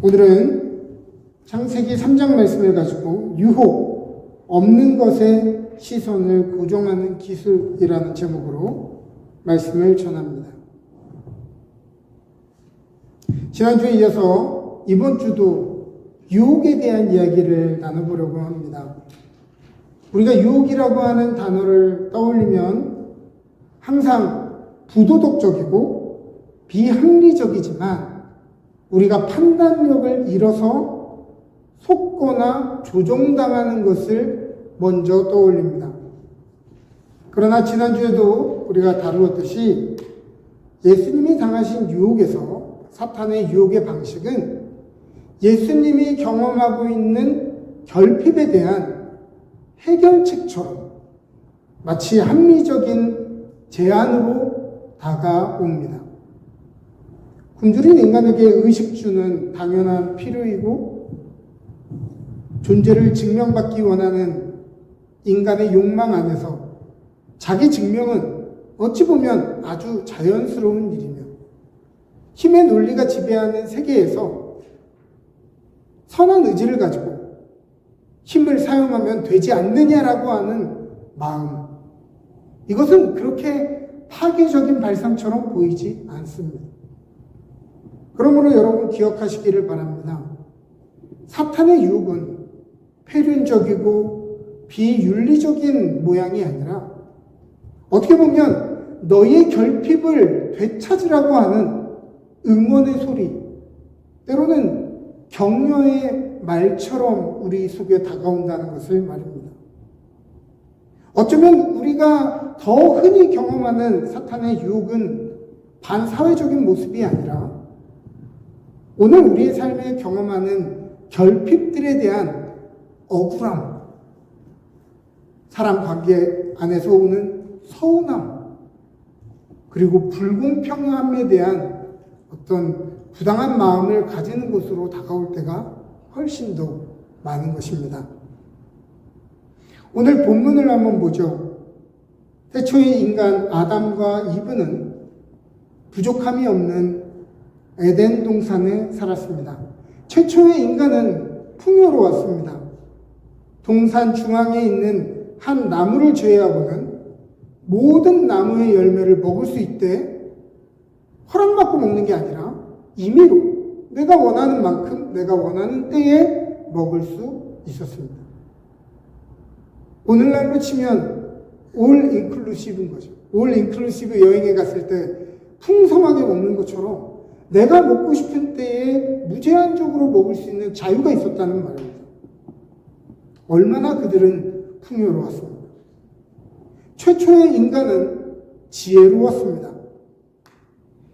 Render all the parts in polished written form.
오늘은 창세기 3장 말씀을 가지고 유혹, 없는 것에 시선을 고정하는 기술이라는 제목으로 말씀을 전합니다. 지난주에 이어서 이번 주도 유혹에 대한 이야기를 나눠보려고 합니다. 우리가 유혹이라고 하는 단어를 떠올리면 항상 부도덕적이고 비합리적이지만 우리가 판단력을 잃어서 속거나 조종당하는 것을 먼저 떠올립니다. 그러나 지난주에도 우리가 다루었듯이 예수님이 당하신 유혹에서 사탄의 유혹의 방식은 예수님이 경험하고 있는 결핍에 대한 해결책처럼 마치 합리적인 제안으로 다가옵니다. 굶주린 인간에게 의식주는 당연한 필요이고 존재를 증명받기 원하는 인간의 욕망 안에서 자기 증명은 어찌 보면 아주 자연스러운 일이며 힘의 논리가 지배하는 세계에서 선한 의지를 가지고 힘을 사용하면 되지 않느냐라고 하는 마음, 이것은 그렇게 파괴적인 발상처럼 보이지 않습니다. 그러므로 여러분 기억하시기를 바랍니다. 사탄의 유혹은 폐륜적이고 비윤리적인 모양이 아니라 어떻게 보면 너의 결핍을 되찾으라고 하는 응원의 소리, 때로는 격려의 말처럼 우리 속에 다가온다는 것을 말입니다. 어쩌면 우리가 더 흔히 경험하는 사탄의 유혹은 반사회적인 모습이 아니라 오늘 우리의 삶에 경험하는 결핍들에 대한 억울함, 사람 관계 안에서 오는 서운함, 그리고 불공평함에 대한 어떤 부당한 마음을 가지는 것으로 다가올 때가 훨씬 더 많은 것입니다. 오늘 본문을 한번 보죠. 태초의 인간 아담과 이브는 부족함이 없는 에덴 동산에 살았습니다. 최초의 인간은 풍요로웠습니다. 동산 중앙에 있는 한 나무를 제외하고는 모든 나무의 열매를 먹을 수 있되 허락받고 먹는 게 아니라 임의로 내가 원하는 만큼 내가 원하는 때에 먹을 수 있었습니다. 오늘날로 치면 올 인클루시브인 거죠. 올 인클루시브 여행에 갔을 때 풍성하게 먹는 것처럼 내가 먹고 싶은 때에 무제한적으로 먹을 수 있는 자유가 있었다는 말입니다. 얼마나 그들은 풍요로웠습니다. 최초의 인간은 지혜로웠습니다.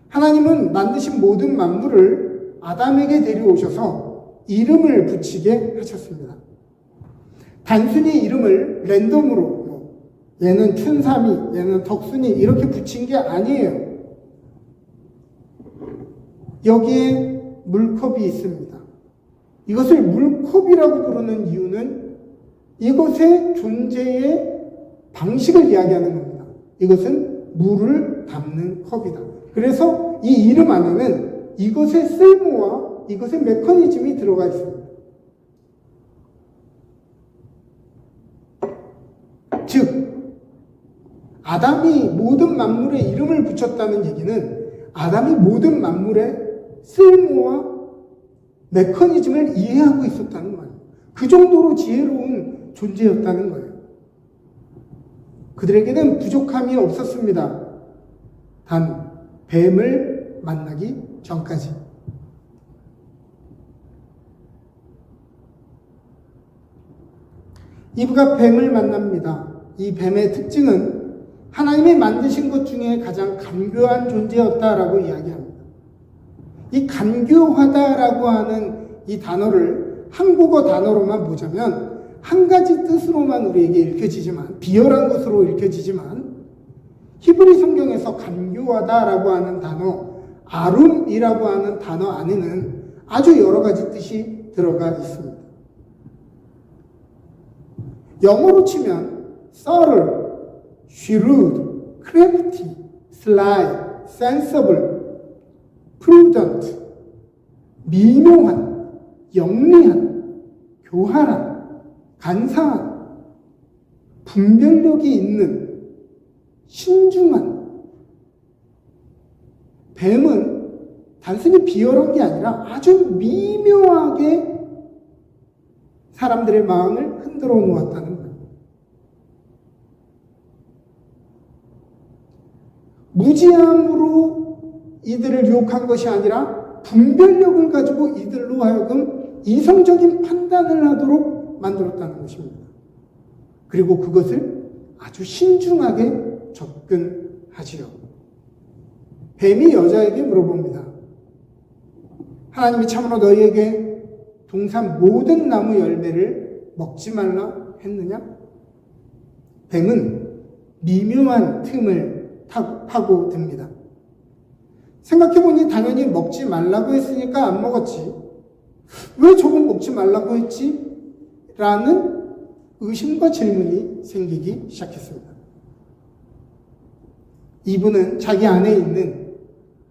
하나님은 만드신 모든 만물을 아담에게 데려오셔서 이름을 붙이게 하셨습니다. 단순히 이름을 랜덤으로 얘는 춘삼이, 얘는 덕순이 이렇게 붙인 게 아니에요. 여기에 물컵이 있습니다. 이것을 물컵이라고 부르는 이유는 이것의 존재의 방식을 이야기하는 겁니다. 이것은 물을 담는 컵이다. 그래서 이 이름 안에는 이것의 쓸모와 이것의 메커니즘이 들어가 있습니다. 즉, 아담이 모든 만물에 이름을 붙였다는 얘기는 아담이 모든 만물의 쓸모와 메커니즘을 이해하고 있었다는 말이에요. 그 정도로 지혜로운 존재였다는 거예요. 그들에게는 부족함이 없었습니다. 단 뱀을 만나기 전까지. 이브가 뱀을 만납니다. 이 뱀의 특징은 하나님이 만드신 것 중에 가장 간교한 존재였다라고 이야기합니다. 이 간교하다라고 하는 이 단어를 한국어 단어로만 보자면 한 가지 뜻으로만 우리에게 읽혀지지만, 비열한 것으로 읽혀지지만, 히브리 성경에서 간교하다라고 하는 단어, 아룸이라고 하는 단어 안에는 아주 여러 가지 뜻이 들어가 있습니다. 영어로 치면 subtle, shrewd, crafty, sly, sensible, prudent, 미묘한, 영리한, 교활한, 간사한, 분별력이 있는, 신중한. 뱀은 단순히 비열한 게 아니라 아주 미묘하게 사람들의 마음을 흔들어 놓았다는 거예요. 무지함으로 이들을 유혹한 것이 아니라 분별력을 가지고 이들로 하여금 이성적인 판단을 하도록 만들었다는 것입니다. 그리고 그것을 아주 신중하게 접근하지요. 뱀이 여자에게 물어봅니다. 하나님이 참으로 너희에게 동산 모든 나무 열매를 먹지 말라 했느냐? 뱀은 미묘한 틈을 파고듭니다. 생각해보니 당연히 먹지 말라고 했으니까 안 먹었지. 왜 저건 먹지 말라고 했지? 라는 의심과 질문이 생기기 시작했습니다. 이분은 자기 안에 있는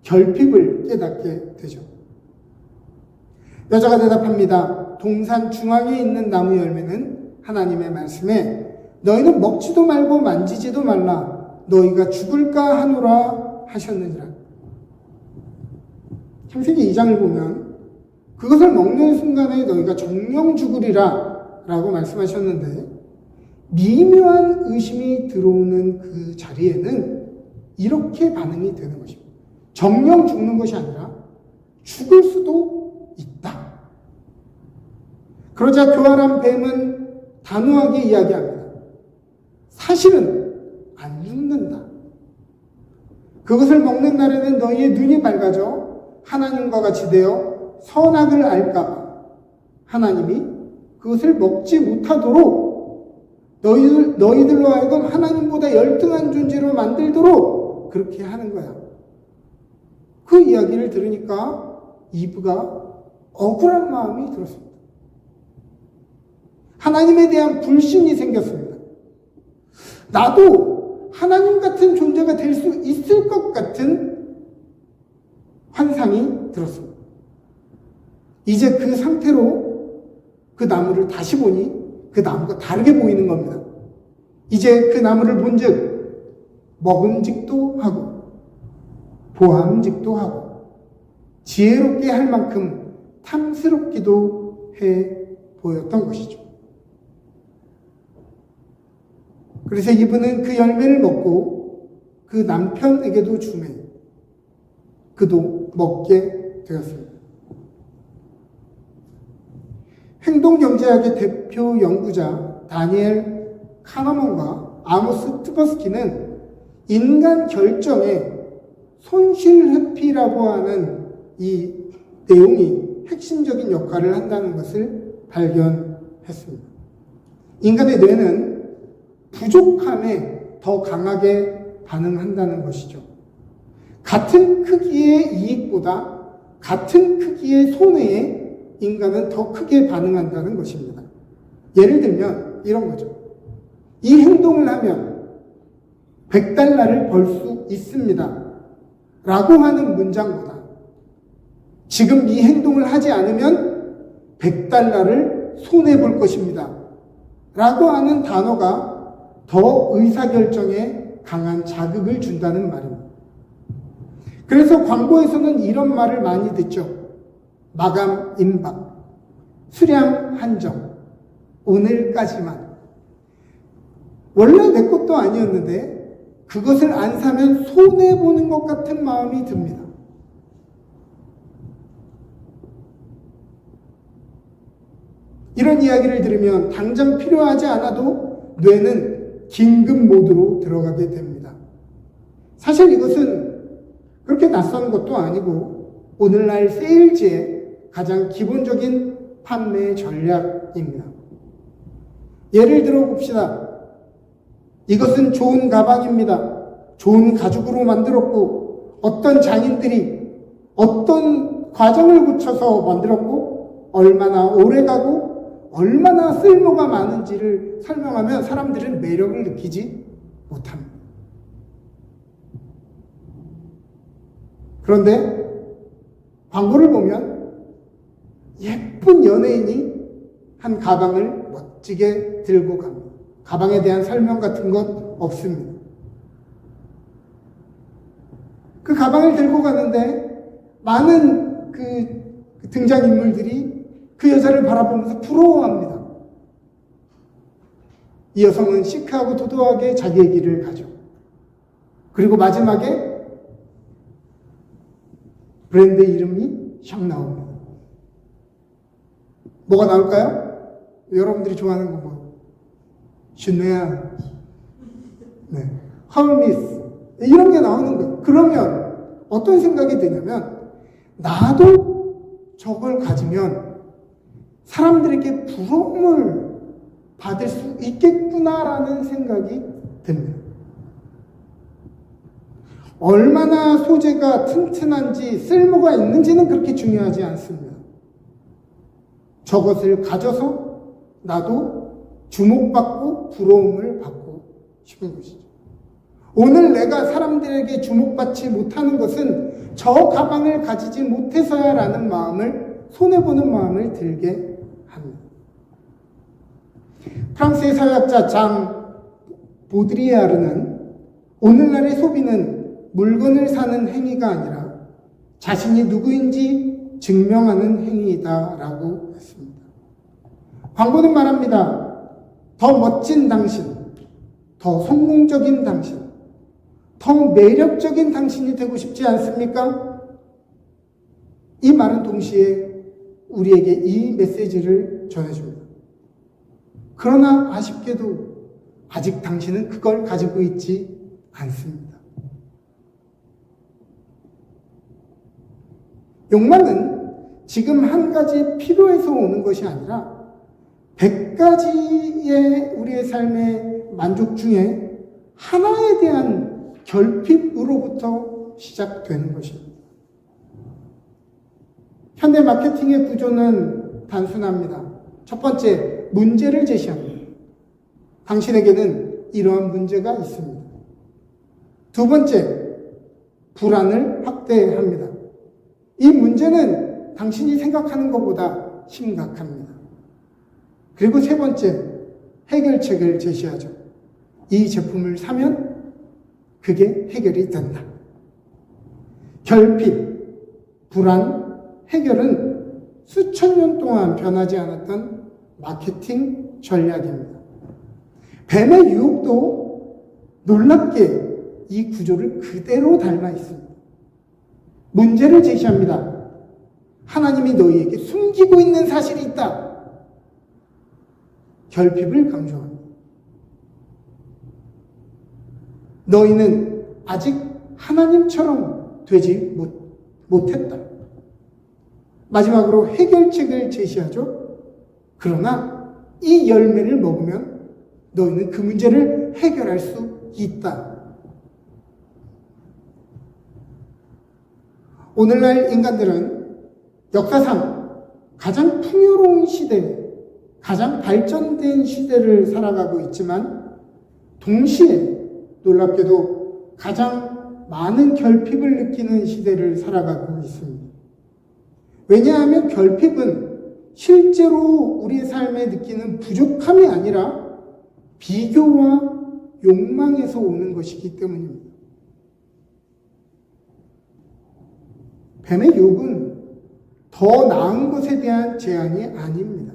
결핍을 깨닫게 되죠. 여자가 대답합니다. 동산 중앙에 있는 나무 열매는 하나님의 말씀에 너희는 먹지도 말고 만지지도 말라 너희가 죽을까 하노라 하셨느니라. 창세기 2장을 보면 그것을 먹는 순간에 너희가 정령 죽으리라 라고 말씀하셨는데 미묘한 의심이 들어오는 그 자리에는 이렇게 반응이 되는 것입니다. 정령 죽는 것이 아니라 죽을 수도 있다. 그러자 교활한 뱀은 단호하게 이야기합니다. 사실은 안 죽는다. 그것을 먹는 날에는 너희의 눈이 밝아져 하나님과 같이 되어 선악을 알까 하나님이 그것을 먹지 못하도록 너희들로 하여금 하나님보다 열등한 존재로 만들도록 그렇게 하는 거야. 그 이야기를 들으니까 이브가 억울한 마음이 들었습니다. 하나님에 대한 불신이 생겼습니다. 나도 하나님 같은 존재가 될 수 있을 것 같은 환상이 들었습니다. 이제 그 상태로 그 나무를 다시 보니 그 나무가 다르게 보이는 겁니다. 이제 그 나무를 본즉 먹음직도 하고 보암직도 하고 지혜롭게 할 만큼 탐스럽기도 해 보였던 것이죠. 그래서 이분은 그 열매를 먹고 그 남편에게도 주매 그도 먹게 되었습니다. 행동경제학의 대표 연구자 다니엘 카너먼과 아모스 트버스키는 인간 결정에 손실회피라고 하는 이 내용이 핵심적인 역할을 한다는 것을 발견했습니다. 인간의 뇌는 부족함에 더 강하게 반응한다는 것이죠. 같은 크기의 이익보다 같은 크기의 손해에 인간은 더 크게 반응한다는 것입니다. 예를 들면 이런 거죠. 이 행동을 하면 $100를 벌 수 있습니다. 라고 하는 문장보다 지금 이 행동을 하지 않으면 $100를 손해볼 것입니다. 라고 하는 단어가 더 의사결정에 강한 자극을 준다는 말입니다. 그래서 광고에서는 이런 말을 많이 듣죠. 마감 임박, 수량 한정, 오늘까지만. 원래 내 것도 아니었는데 그것을 안 사면 손해보는 것 같은 마음이 듭니다. 이런 이야기를 들으면 당장 필요하지 않아도 뇌는 긴급 모드로 들어가게 됩니다. 사실 이것은 그렇게 낯선 것도 아니고 오늘날 세일즈의 가장 기본적인 판매 전략입니다. 예를 들어 봅시다. 이것은 좋은 가방입니다. 좋은 가죽으로 만들었고 어떤 장인들이 어떤 과정을 거쳐서 만들었고 얼마나 오래가고 얼마나 쓸모가 많은지를 설명하면 사람들은 매력을 느끼지 못합니다. 그런데 광고를 보면 예쁜 연예인이 한 가방을 멋지게 들고 갑니다. 가방에 대한 설명 같은 것 없습니다. 그 가방을 들고 가는데 많은 그 등장인물들이 그 여자를 바라보면서 부러워합니다. 이 여성은 시크하고 도도하게 자기의 길을 가죠. 그리고 마지막에 브랜드 이름이 샥 나옵니다. 뭐가 나올까요? 여러분들이 좋아하는 거 뭐? 슈네아, 네, 헐미스 이런 게 나오는 거예요. 그러면 어떤 생각이 드냐면 나도 저걸 가지면 사람들에게 부러움을 받을 수 있겠구나라는 생각이 듭니다. 얼마나 소재가 튼튼한지 쓸모가 있는지는 그렇게 중요하지 않습니다. 저것을 가져서 나도 주목받고 부러움을 받고 싶은 것이죠. 오늘 내가 사람들에게 주목받지 못하는 것은 저 가방을 가지지 못해서야라는 마음을, 손해보는 마음을 들게 합니다. 프랑스의 사회학자 장 보드리아르는 오늘날의 소비는 물건을 사는 행위가 아니라 자신이 누구인지 증명하는 행위이다라고 했습니다. 광고는 말합니다. 더 멋진 당신, 더 성공적인 당신, 더 매력적인 당신이 되고 싶지 않습니까? 이 말은 동시에 우리에게 이 메시지를 전해줍니다. 그러나 아쉽게도 아직 당신은 그걸 가지고 있지 않습니다. 욕망은 지금 한 가지 필요해서 오는 것이 아니라 100가지의 우리의 삶의 만족 중에 하나에 대한 결핍으로부터 시작되는 것입니다. 현대 마케팅의 구조는 단순합니다. 첫 번째, 문제를 제시합니다. 당신에게는 이러한 문제가 있습니다. 두 번째, 불안을 확대합니다. 이 문제는 당신이 생각하는 것보다 심각합니다. 그리고 세 번째, 해결책을 제시하죠. 이 제품을 사면 그게 해결이 된다. 결핍, 불안, 해결은 수천 년 동안 변하지 않았던 마케팅 전략입니다. 뱀의 유혹도 놀랍게 이 구조를 그대로 닮아 있습니다. 문제를 제시합니다. 하나님이 너희에게 숨기고 있는 사실이 있다. 결핍을 강조합니다. 너희는 아직 하나님처럼 되지 못했다. 마지막으로 해결책을 제시하죠. 그러나 이 열매를 먹으면 너희는 그 문제를 해결할 수 있다. 오늘날 인간들은 역사상 가장 풍요로운 시대, 가장 발전된 시대를 살아가고 있지만 동시에 놀랍게도 가장 많은 결핍을 느끼는 시대를 살아가고 있습니다. 왜냐하면 결핍은 실제로 우리의 삶에 느끼는 부족함이 아니라 비교와 욕망에서 오는 것이기 때문입니다. 뱀의 유혹은 더 나은 것에 대한 제안이 아닙니다.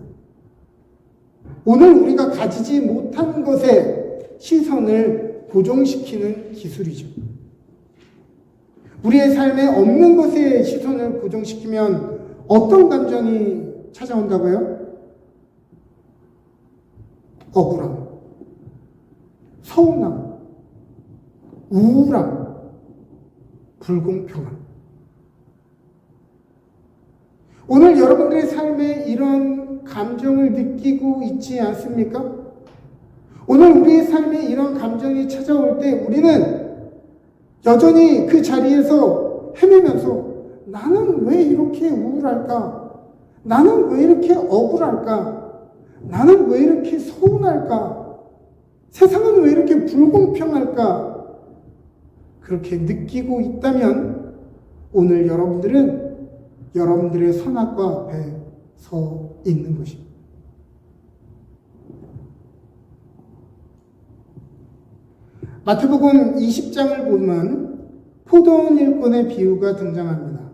오늘 우리가 가지지 못한 것에 시선을 고정시키는 기술이죠. 우리의 삶에 없는 것에 시선을 고정시키면 어떤 감정이 찾아온다고요? 억울함, 서운함, 우울함, 불공평함. 오늘 여러분들의 삶에 이런 감정을 느끼고 있지 않습니까? 오늘 우리의 삶에 이런 감정이 찾아올 때 우리는 여전히 그 자리에서 헤매면서 나는 왜 이렇게 우울할까? 나는 왜 이렇게 억울할까? 나는 왜 이렇게 서운할까? 세상은 왜 이렇게 불공평할까? 그렇게 느끼고 있다면 오늘 여러분들은 여러분들의 선악과 앞에 서 있는 것입니다. 마태복음 20장을 보면 포도원 일꾼의 비유가 등장합니다.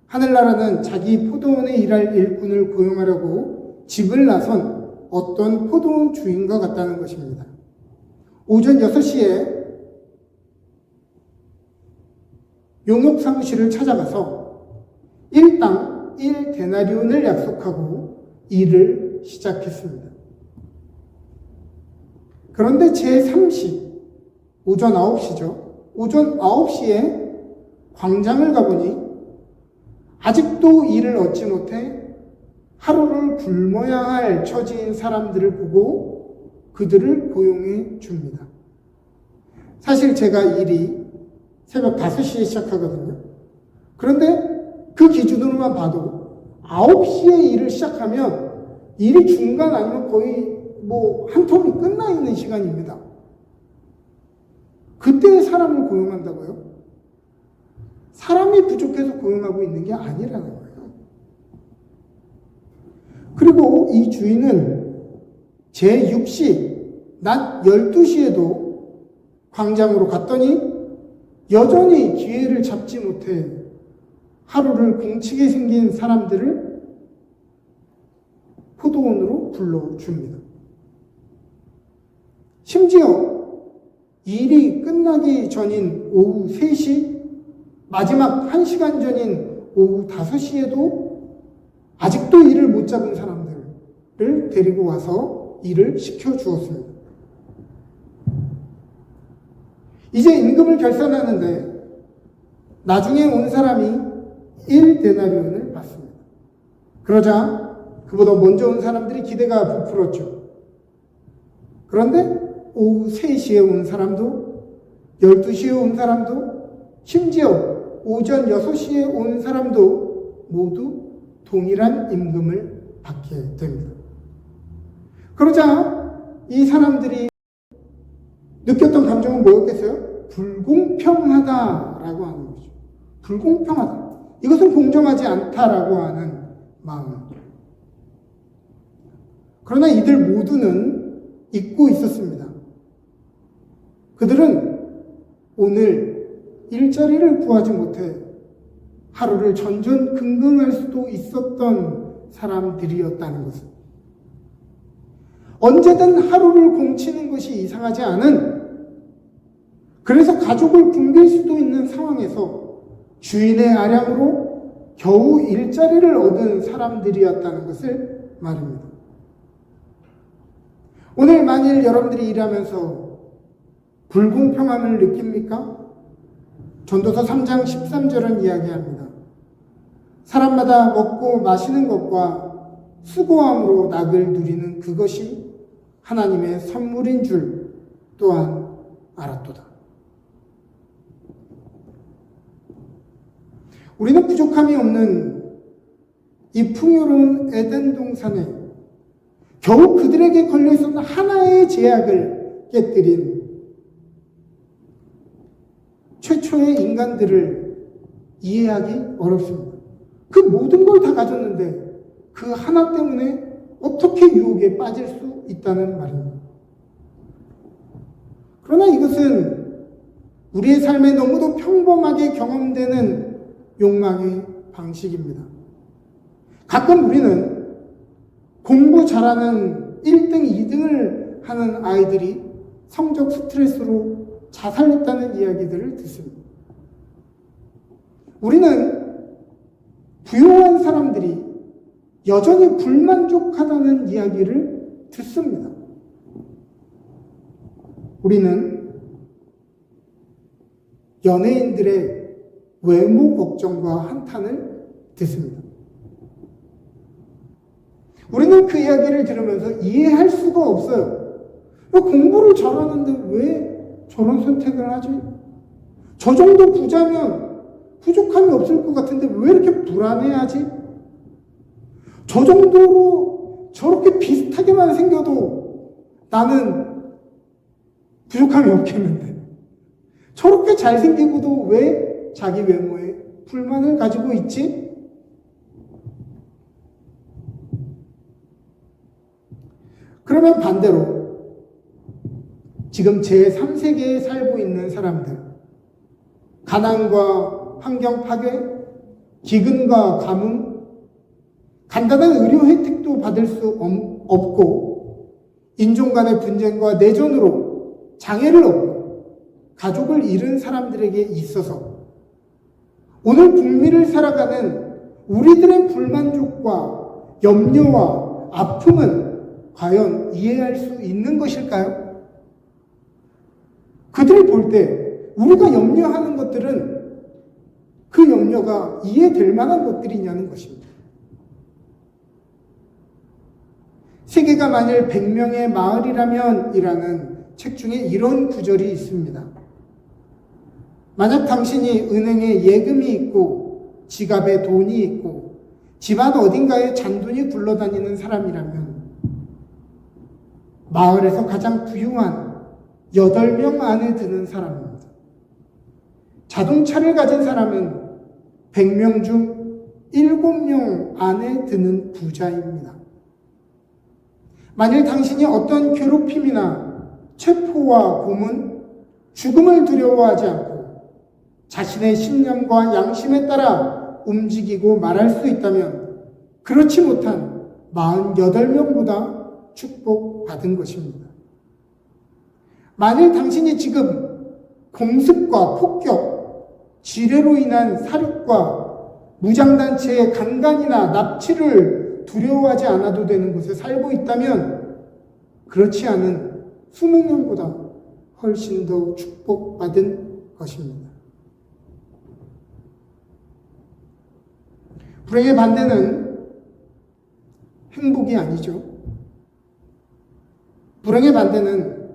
하늘나라는 자기 포도원에 일할 일꾼을 고용하려고 집을 나선 어떤 포도원 주인과 같다는 것입니다. 오전 6시에 용역 사무실을 찾아가서 일당 1데나리온을 약속하고 일을 시작했습니다. 그런데 제3시, 오전 9시죠. 오전 9시에 광장을 가보니 아직도 일을 얻지 못해 하루를 굶어야 할 처지인 사람들을 보고 그들을 고용해 줍니다. 사실 제가 일이 새벽 5시에 시작하거든요. 그런데 그 기준으로만 봐도 9시에 일을 시작하면 일이 중간 아니면 거의 한 텀이 끝나 있는 시간입니다. 그때 사람을 고용한다고요? 사람이 부족해서 고용하고 있는 게 아니라는 거예요. 그리고 이 주인은 제6시, 낮 12시에도 광장으로 갔더니 여전히 기회를 잡지 못해 하루를 공치게 생긴 사람들을 포도원으로 불러줍니다. 심지어 일이 끝나기 전인 오후 3시, 마지막 1시간 전인 오후 5시에도 아직도 일을 못 잡은 사람들을 데리고 와서 일을 시켜주었습니다. 이제 임금을 결산하는데 나중에 온 사람이 1데나리온을 받습니다. 그러자 그보다 먼저 온 사람들이 기대가 부풀었죠. 그런데 오후 3시에 온 사람도 12시에 온 사람도 심지어 오전 6시에 온 사람도 모두 동일한 임금을 받게 됩니다. 그러자 이 사람들이 느꼈던 감정은 뭐였겠어요? 불공평하다라고 하는 거죠. 불공평하다. 이것은 공정하지 않다라고 하는 마음. 그러나 이들 모두는 잊고 있었습니다. 그들은 오늘 일자리를 구하지 못해 하루를 전전긍긍할 수도 있었던 사람들이었다는 것을. 언제든 하루를 공치는 것이 이상하지 않은, 그래서 가족을 굶길 수도 있는 상황에서 주인의 아량으로 겨우 일자리를 얻은 사람들이었다는 것을 말합니다. 오늘 만일 여러분들이 일하면서 불공평함을 느낍니까? 전도서 3장 13절은 이야기합니다. 사람마다 먹고 마시는 것과 수고함으로 낙을 누리는 그것이 하나님의 선물인 줄 또한 알았도다. 우리는 부족함이 없는 이 풍요로운 에덴 동산에 겨우 그들에게 걸려있었던 하나의 제약을 깨뜨린 최초의 인간들을 이해하기 어렵습니다. 그 모든 걸 다 가졌는데 그 하나 때문에 어떻게 유혹에 빠질 수 있다는 말입니다. 그러나 이것은 우리의 삶에 너무도 평범하게 경험되는 욕망의 방식입니다. 가끔 우리는 공부 잘하는 1등, 2등을 하는 아이들이 성적 스트레스로 자살했다는 이야기들을 듣습니다. 우리는 부유한 사람들이 여전히 불만족하다는 이야기를 듣습니다. 우리는 연예인들의 외모 걱정과 한탄을 듣습니다. 우리는 그 이야기를 들으면서 이해할 수가 없어요. 공부를 잘하는데 왜 저런 선택을 하지? 저 정도 부자면 부족함이 없을 것 같은데 왜 이렇게 불안해하지? 저 정도로 저렇게 비슷하게만 생겨도 나는 부족함이 없겠는데 저렇게 잘생기고도 왜 자기 외모에 불만을 가지고 있지? 그러면 반대로 지금 제3세계에 살고 있는 사람들, 가난과 환경 파괴, 기근과 가뭄, 간단한 의료 혜택도 받을 수 없고 인종 간의 분쟁과 내전으로 장애를 얻고 가족을 잃은 사람들에게 있어서 오늘 북미를 살아가는 우리들의 불만족과 염려와 아픔은 과연 이해할 수 있는 것일까요? 그들이 볼 때 우리가 염려하는 것들은 그 염려가 이해될 만한 것들이냐는 것입니다. 세계가 만일 100명의 마을이라면 이라는 책 중에 이런 구절이 있습니다. 만약 당신이 은행에 예금이 있고 지갑에 돈이 있고 집안 어딘가에 잔돈이 굴러다니는 사람이라면 마을에서 가장 부유한 8명 안에 드는 사람입니다. 자동차를 가진 사람은 100명 중 7명 안에 드는 부자입니다. 만일 당신이 어떤 괴롭힘이나 체포와 고문, 죽음을 두려워하지 않고 자신의 신념과 양심에 따라 움직이고 말할 수 있다면 그렇지 못한 48명보다 축복받은 것입니다. 만일 당신이 지금 공습과 폭격, 지뢰로 인한 살육과 무장단체의 강간이나 납치를 두려워하지 않아도 되는 곳에 살고 있다면 그렇지 않은 20명보다 훨씬 더 축복받은 것입니다. 불행의 반대는 행복이 아니죠. 불행의 반대는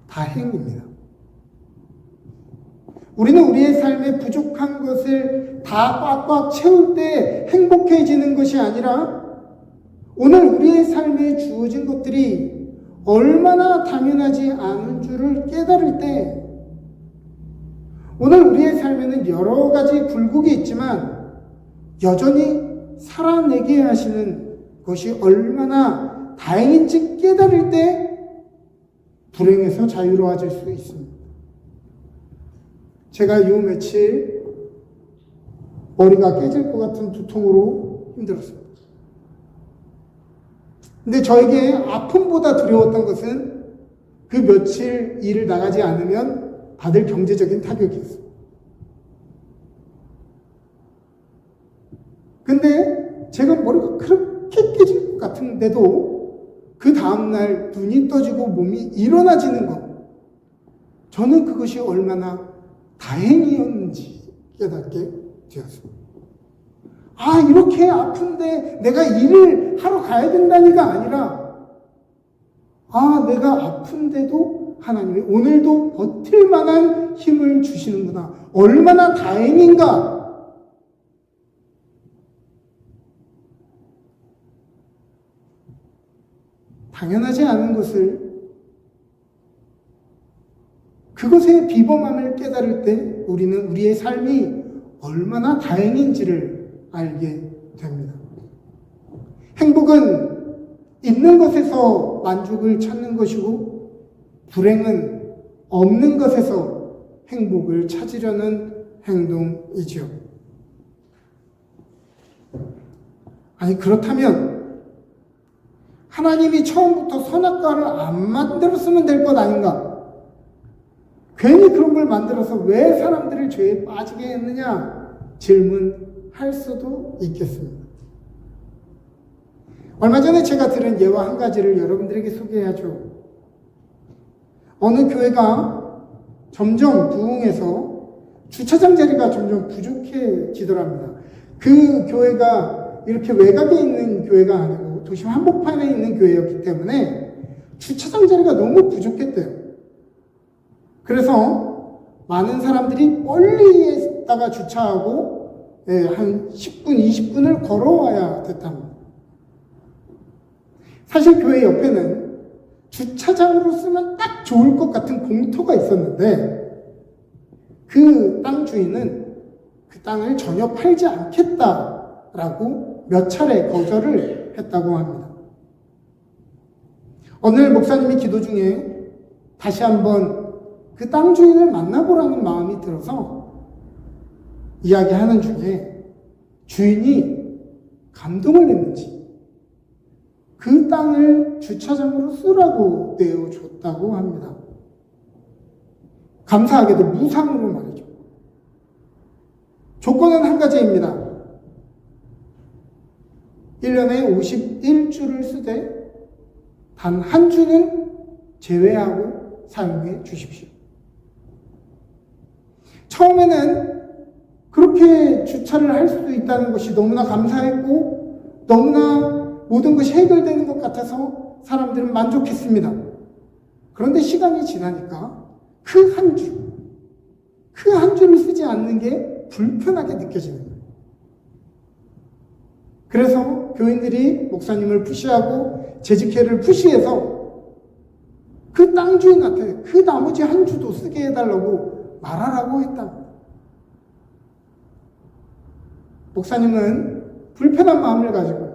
다행입니다. 우리는 우리의 삶에 부족한 것을 다 꽉꽉 채울 때 행복해지는 것이 아니라 오늘 우리의 삶에 주어진 것들이 얼마나 당연하지 않은 줄을 깨달을 때 오늘 우리의 삶에는 여러 가지 굴곡이 있지만 여전히 살아내게 하시는 것이 얼마나 다행인지 깨달을 때 불행에서 자유로워질 수 있습니다. 제가 요 며칠 머리가 깨질 것 같은 두통으로 힘들었습니다. 근데 저에게 아픔보다 두려웠던 것은 그 며칠 일을 나가지 않으면 받을 경제적인 타격이었습니다. 근데 제가 머리가 그렇게 깨질 것 같은데도 그 다음날 눈이 떠지고 몸이 일어나지는 것, 저는 그것이 얼마나 다행이었는지 깨닫게 되었습니다. 아, 이렇게 아픈데 내가 일을 하러 가야 된다니가 아니라 아, 내가 아픈데도 하나님이 오늘도 버틸 만한 힘을 주시는구나. 얼마나 다행인가. 당연하지 않은 것을 그것의 비범함을 깨달을 때 우리는 우리의 삶이 얼마나 다행인지를 알게 됩니다. 행복은 있는 것에서 만족을 찾는 것이고 불행은 없는 것에서 행복을 찾으려는 행동이지요. 아니 그렇다면 하나님이 처음부터 선악과를 안 만들었으면 될 것 아닌가? 괜히 그런 걸 만들어서 왜 사람들을 죄에 빠지게 했느냐? 질문할 수도 있겠습니다. 얼마 전에 제가 들은 예화 한 가지를 여러분들에게 소개하죠. 어느 교회가 점점 부흥해서 주차장 자리가 점점 부족해지더랍니다. 그 교회가 이렇게 외곽에 있는 교회가 아니고 도심 한복판에 있는 교회였기 때문에 주차장 자리가 너무 부족했대요. 그래서 많은 사람들이 멀리에다가 주차하고 한 10분, 20분을 걸어와야 됐답니다. 사실 교회 옆에는 주차장으로 쓰면 딱 좋을 것 같은 공터가 있었는데 그 땅 주인은 그 땅을 전혀 팔지 않겠다라고 몇 차례 거절을 했다고 합니다. 오늘 목사님이 기도 중에 다시 한번 그 땅 주인을 만나보라는 마음이 들어서 이야기하는 중에 주인이 감동을 냈는지 그 땅을 주차장으로 쓰라고 내어줬다고 합니다. 감사하게도 무상으로 말이죠. 조건은 한 가지입니다. 1년에 51주를 쓰되 단 한 주는 제외하고 사용해 주십시오. 처음에는 그렇게 주차를 할 수도 있다는 것이 너무나 감사했고 너무나 모든 것이 해결되는 것 같아서 사람들은 만족했습니다. 그런데 시간이 지나니까 그 한 주를 쓰지 않는 게 불편하게 느껴지는 거예요. 그래서 교인들이 목사님을 푸시하고 재직회를 푸시해서 그 땅 주인한테 그 나머지 한 주도 쓰게 해달라고 말하라고 했답니다. 목사님은 불편한 마음을 가지고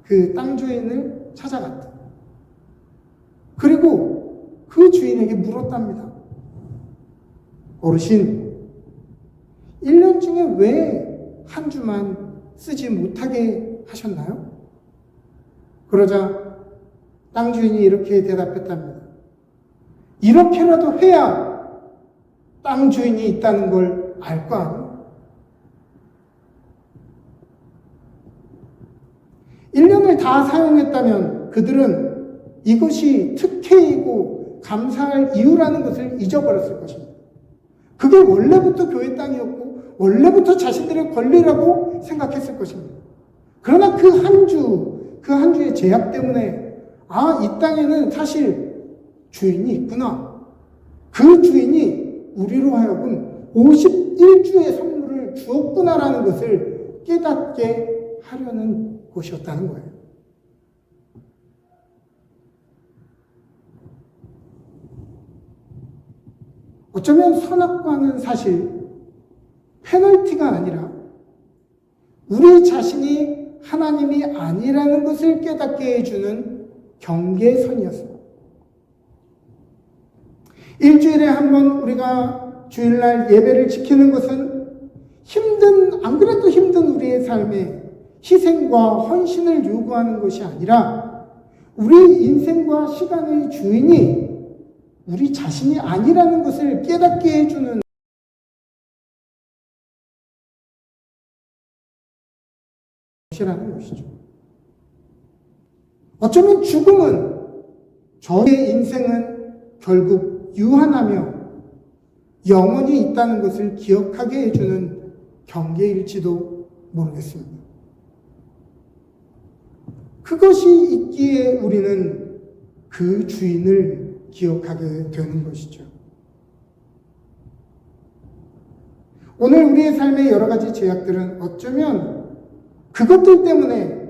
그 땅 주인을 찾아갔다. 그리고 그 주인에게 물었답니다. 어르신, 1년 중에 왜 한 주만 쓰지 못하게 하셨나요? 그러자 땅 주인이 이렇게 대답했답니다. 이렇게라도 해야 땅 주인이 있다는 걸 알 거 아니에요? 1년을 다 사용했다면 그들은 이것이 특혜이고 감사할 이유라는 것을 잊어버렸을 것입니다. 그게 원래부터 교회 땅이었고 원래부터 자신들의 권리라고 생각했을 것입니다. 그러나 그 한 주의 제약 때문에 이 땅에는 사실 주인이 있구나. 그 주인이 우리로 하여금 51주의 선물을 주었구나라는 것을 깨닫게 하려는 곳이었다는 거예요. 어쩌면 선악과는 사실 페널티가 아니라 우리 자신이 하나님이 아니라는 것을 깨닫게 해주는 경계선이었습니다. 일주일에 한 번 우리가 주일날 예배를 지키는 것은 안 그래도 힘든 우리의 삶에 희생과 헌신을 요구하는 것이 아니라 우리 인생과 시간의 주인이 우리 자신이 아니라는 것을 깨닫게 해주는 것이라는 것이죠. 어쩌면 죽음은 저의 인생은 결국 유한하며 영원히 있다는 것을 기억하게 해주는 경계일지도 모르겠습니다. 그것이 있기에 우리는 그 주인을 기억하게 되는 것이죠. 오늘 우리의 삶의 여러 가지 제약들은 어쩌면 그것들 때문에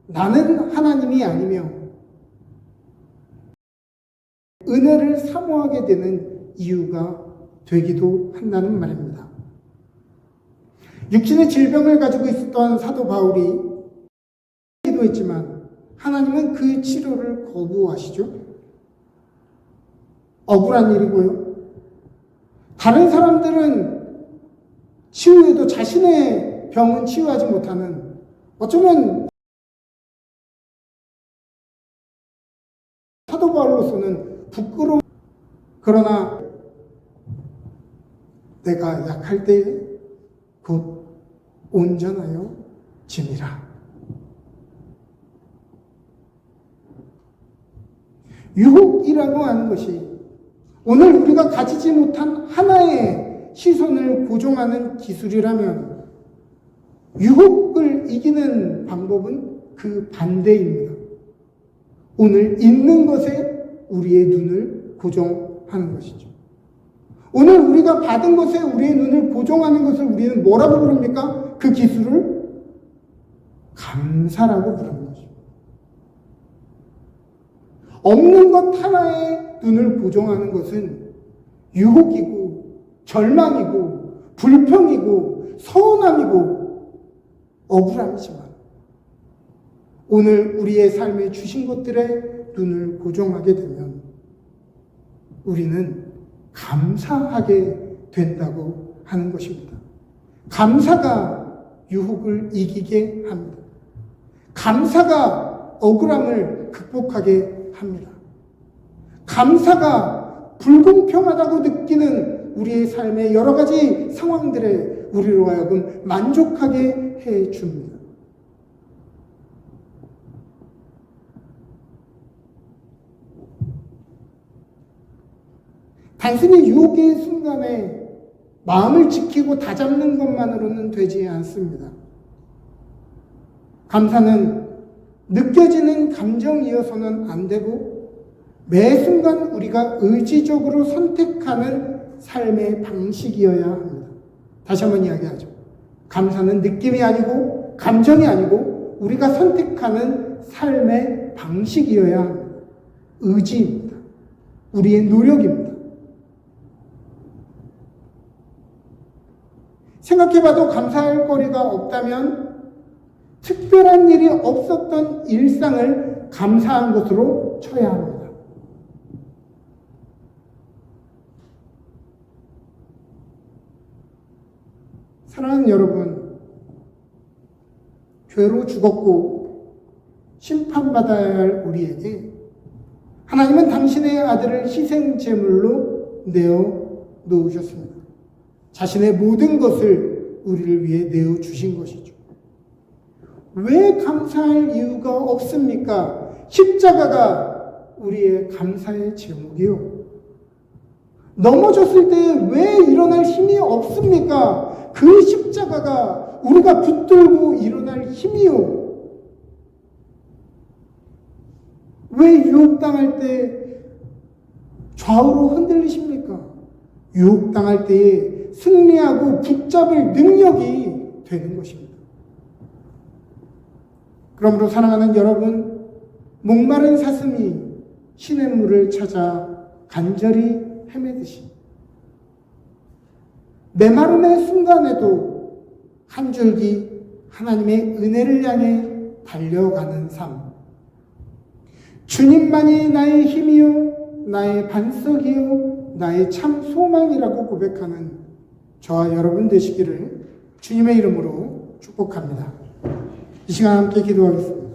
나는 하나님이 아니며 은혜를 사모하게 되는 이유가 되기도 한다는 말입니다. 육신의 질병을 가지고 있었던 사도 바울이 기도했지만 하나님은 그 치료를 거부하시죠. 억울한 일이고요. 다른 사람들은 치유해도 자신의 병은 치유하지 못하는 어쩌면 사도 바울로서는 부끄러운 그러나 내가 약할 때에 곧 온전하여 지니라. 유혹이라고 하는 것이 오늘 우리가 가지지 못한 하나의 시선을 고정하는 기술이라면 유혹을 이기는 방법은 그 반대입니다. 오늘 있는 것에 우리의 눈을 고정하는 것이죠. 오늘 우리가 받은 것에 우리의 눈을 고정하는 것을 우리는 뭐라고 부릅니까? 그 기술을 감사라고 부르는 것이죠. 없는 것 하나에 눈을 고정하는 것은 유혹이고 절망이고 불평이고 서운함이고 억울함이지만 오늘 우리의 삶에 주신 것들에 눈을 고정하게 되면 우리는 감사하게 된다고 하는 것입니다. 감사가 유혹을 이기게 합니다. 감사가 억울함을 극복하게 합니다. 감사가 불공평하다고 느끼는 우리의 삶의 여러 가지 상황들에 우리로 하여금 만족하게 해 줍니다. 단순히 유혹의 순간에 마음을 지키고 다잡는 것만으로는 되지 않습니다. 감사는 느껴지는 감정이어서는 안 되고 매 순간 우리가 의지적으로 선택하는 삶의 방식이어야 합니다. 다시 한번 이야기하죠. 감사는 느낌이 아니고 감정이 아니고 우리가 선택하는 삶의 방식이어야 합니다. 의지입니다. 우리의 노력입니다. 생각해봐도 감사할 거리가 없다면 특별한 일이 없었던 일상을 감사한 것으로 쳐야 합니다. 사랑하는 여러분, 죄로 죽었고 심판받아야 할 우리에게 하나님은 당신의 아들을 희생제물로 내어 놓으셨습니다. 자신의 모든 것을 우리를 위해 내어주신 것이죠. 왜 감사할 이유가 없습니까? 십자가가 우리의 감사의 제목이요. 넘어졌을 때 왜 일어날 힘이 없습니까? 그 십자가가 우리가 붙들고 일어날 힘이요. 왜 유혹당할 때 좌우로 흔들리십니까? 유혹당할 때에 승리하고 붙잡을 능력이 되는 것입니다. 그러므로 사랑하는 여러분, 목마른 사슴이 시냇물을 찾아 간절히 헤매듯이 메마름의 순간에도 한 줄기 하나님의 은혜를 향해 달려가는 삶. 주님만이 나의 힘이요, 나의 반석이요, 나의 참 소망이라고 고백하는 저와 여러분 되시기를 주님의 이름으로 축복합니다. 이 시간 함께 기도하겠습니다.